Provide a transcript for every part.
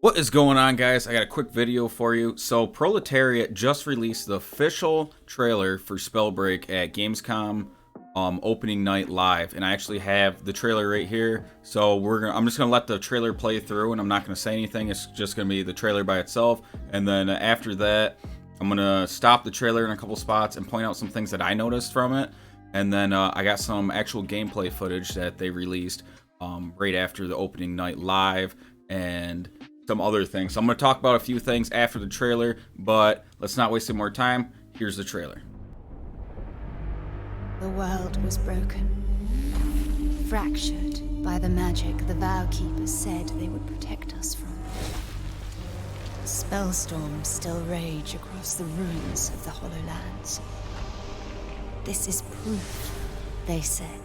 What is going on, guys? I got a quick video for you. So Proletariat just released the official trailer for Spellbreak at Gamescom opening night live, and I actually have the trailer right here. So I'm just gonna let the trailer play through, and I'm not gonna say anything. It's just gonna be the trailer by itself, and then after that, I'm gonna stop the trailer in a couple spots and point out some things that I noticed from it, and then I got some actual gameplay footage that they released right after the opening night live, and some other things. So I'm going to talk about a few things after the trailer, but let's not waste any more time. Here's the trailer. The world was broken, fractured by the magic the Vow Keepers said they would protect us from. Spellstorms still rage across the ruins of the Hollowlands. This is proof, they said.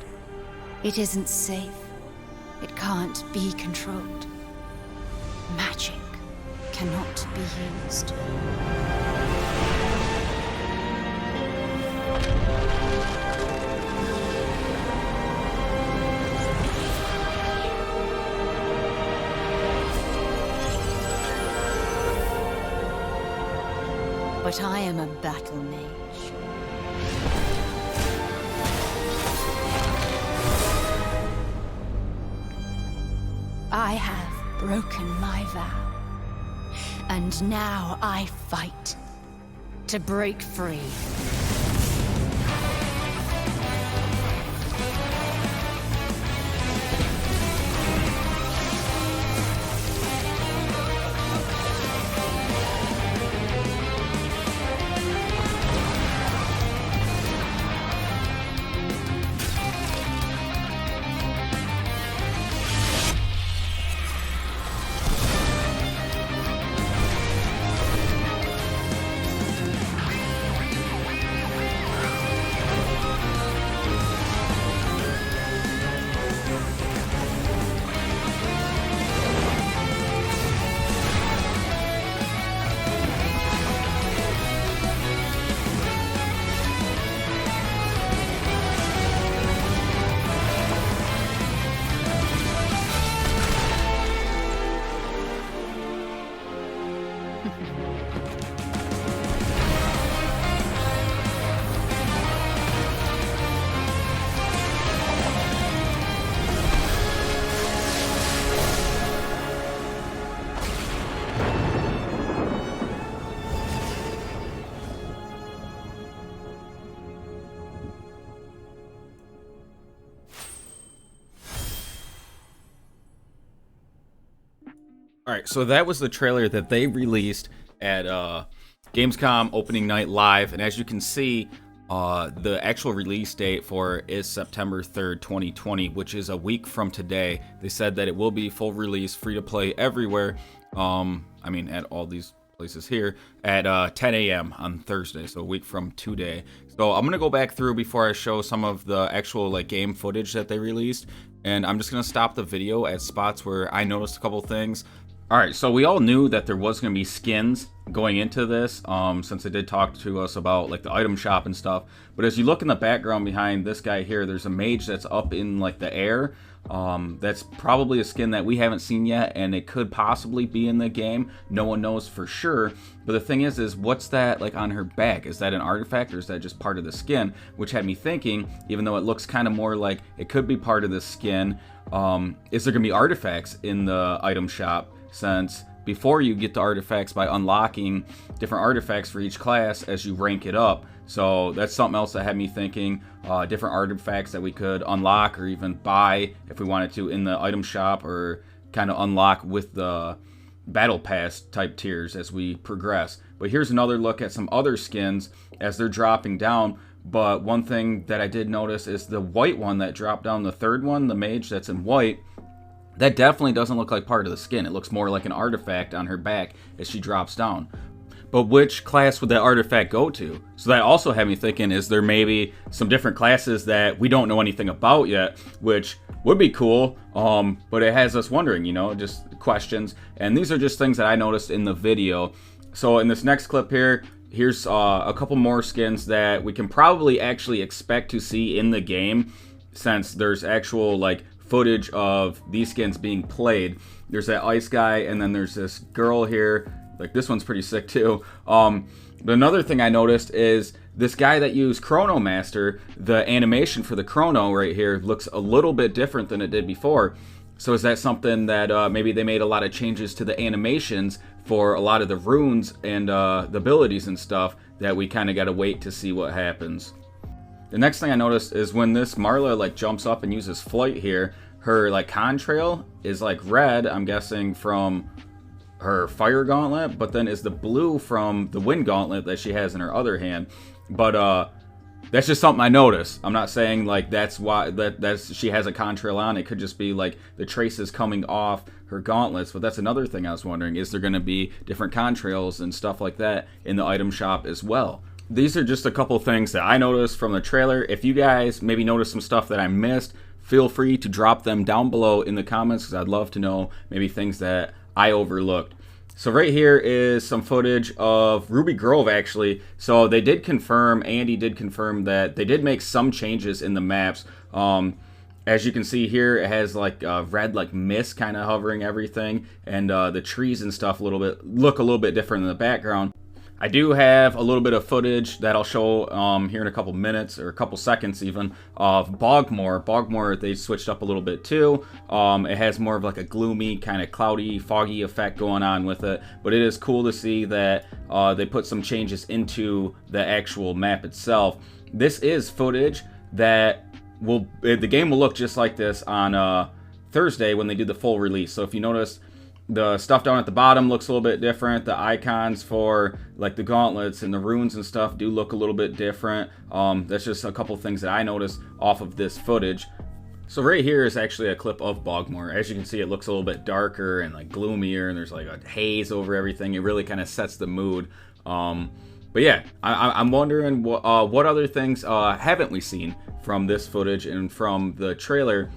It isn't safe. It can't be controlled. Magic cannot be used. But I am a battle mage. I have broken my vow, and now I fight to break free. Alright, so that was the trailer that they released at Gamescom opening night live, and as you can see, the actual release date for it is September 3rd, 2020, which is a week from today. They said that it will be full release, free to play everywhere, at all these places here, at 10 a.m. on Thursday, so a week from today. So I'm going to go back through before I show some of the actual game footage that they released, and I'm just going to stop the video at spots where I noticed a couple things. Alright, so we all knew that there was going to be skins going into this, since they did talk to us about the item shop and stuff. But as you look in the background behind this guy here, there's a mage that's up in the air. That's probably a skin that we haven't seen yet, and it could possibly be in the game. No one knows for sure. But the thing is what's that on her back? Is that an artifact, or is that just part of the skin? Which had me thinking, even though it looks kind of more like it could be part of the skin, is there going to be artifacts in the item shop? Since before you get the artifacts by unlocking different artifacts for each class as you rank it up. So that's something else that had me thinking, different artifacts that we could unlock or even buy if we wanted to in the item shop, or kind of unlock with the battle pass type tiers as we progress. But here's another look at some other skins as they're dropping down. But one thing that I did notice is the white one that dropped down, the third one, the mage that's in white. That definitely doesn't look like part of the skin. It looks more like an artifact on her back as she drops down. But which class would that artifact go to? So that also had me thinking, is there maybe some different classes that we don't know anything about yet, which would be cool, but it has us wondering, just questions. And these are just things that I noticed in the video. So in this next clip here, here's a couple more skins that we can probably actually expect to see in the game, since there's actual footage of these skins being played. There's that ice guy, and then there's this girl here. Like, this one's pretty sick too. But another thing I noticed is this guy that used Chrono Master, the animation for the Chrono right here looks a little bit different than it did before. So is that something that maybe they made a lot of changes to the animations for a lot of the runes and the abilities and stuff that we kind of got to wait to see what happens. The next thing I noticed is when this Marla like jumps up and uses flight here, her like contrail is like red, I'm guessing from her fire gauntlet, but then is the blue from the wind gauntlet that she has in her other hand. But that's just something I noticed. I'm not saying like that's why that's she has a contrail on. It could just be like the traces coming off her gauntlets. But that's another thing I was wondering, is there going to be different contrails and stuff like that in the item shop as well? These are just a couple things that I noticed from the trailer. If you guys maybe noticed some stuff that I missed, feel free to drop them down below in the comments, because I'd love to know maybe things that I overlooked. So right here is some footage of Ruby Grove, actually. So they did confirm, Andy did confirm that they did make some changes in the maps. As you can see here, it has like red like mist kind of hovering everything, and the trees and stuff look a little bit different in the background. I do have a little bit of footage that I'll show here in a couple minutes, or a couple seconds even, of Bogmore. Bogmore, they switched up a little bit too. It has more of like a gloomy, kind of cloudy, foggy effect going on with it. But it is cool to see that they put some changes into the actual map itself. This is footage that the game will look just like this on Thursday when they do the full release. So if you notice, the stuff down at the bottom looks a little bit different. The icons for like the gauntlets and the runes and stuff do look a little bit different. That's just a couple things that I noticed off of this footage. So right here is actually a clip of Bogmore. As you can see, it looks a little bit darker and like gloomier, and there's like a haze over everything. It really kind of sets the mood. But yeah, I'm wondering what other things haven't we seen from this footage and from the trailer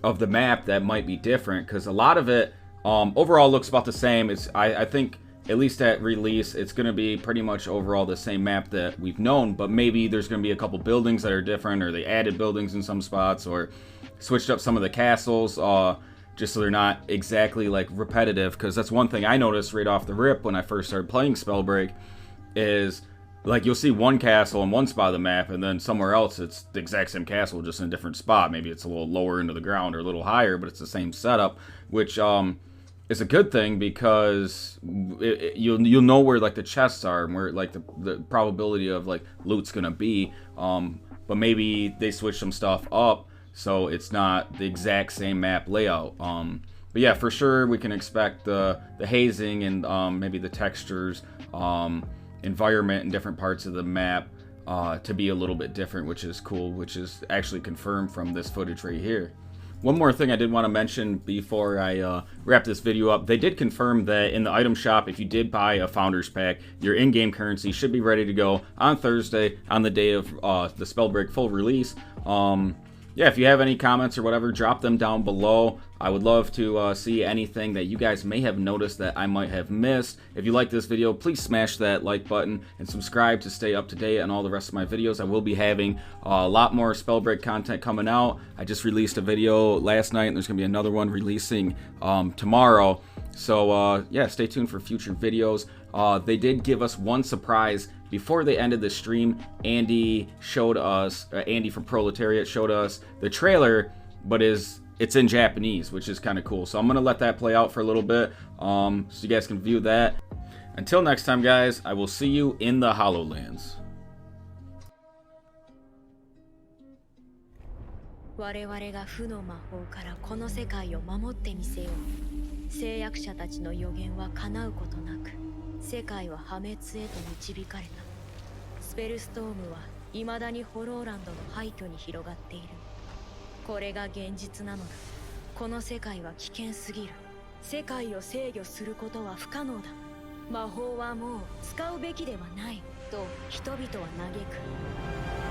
of the map that might be different, because a lot of it overall looks about the same. I think at least at release it's going to be pretty much overall the same map that we've known, but maybe there's going to be a couple buildings that are different, or they added buildings in some spots, or switched up some of the castles just so they're not exactly like repetitive. Because that's one thing I noticed right off the rip when I first started playing Spellbreak, is like you'll see one castle in one spot of the map, and then somewhere else it's the exact same castle, just in a different spot. Maybe it's a little lower into the ground or a little higher, but it's the same setup, which is a good thing, because you'll know where like the chests are and where like the probability of like loot's gonna be. But maybe they switch some stuff up so it's not the exact same map layout. But yeah, for sure we can expect the hazing and maybe the textures, environment in different parts of the map to be a little bit different, which is cool, which is actually confirmed from this footage right here. One more thing I did want to mention before I wrap this video up. They did confirm that in the item shop, if you did buy a Founders Pack, your in-game currency should be ready to go on Thursday, on the day of the Spellbreak full release. Yeah, if you have any comments or whatever, drop them down below. I would love to see anything that you guys may have noticed that I might have missed. If you like this video, please smash that like button and subscribe to stay up to date on all the rest of my videos. I will be having a lot more Spellbreak content coming out. I just released a video last night, and there's going to be another one releasing tomorrow. So yeah, stay tuned for future videos. They did give us one surprise before they ended the stream. Andy showed us, Andy from Proletariat showed us the trailer, but it's in Japanese, which is kind of cool. So I'm gonna let that play out for a little bit, so you guys can view that. Until next time, guys, I will see you in the HoloLands. 我々が負の魔法からこの世界を守ってみせよう。誓約者たちの予言は叶うことなく、世界は破滅へと導かれた。スペルストームは未だにホローランドの廃墟に広がっている。これが現実なのだ。この世界は危険すぎる。世界を制御することは不可能だ。魔法はもう使うべきではないと人々は嘆く。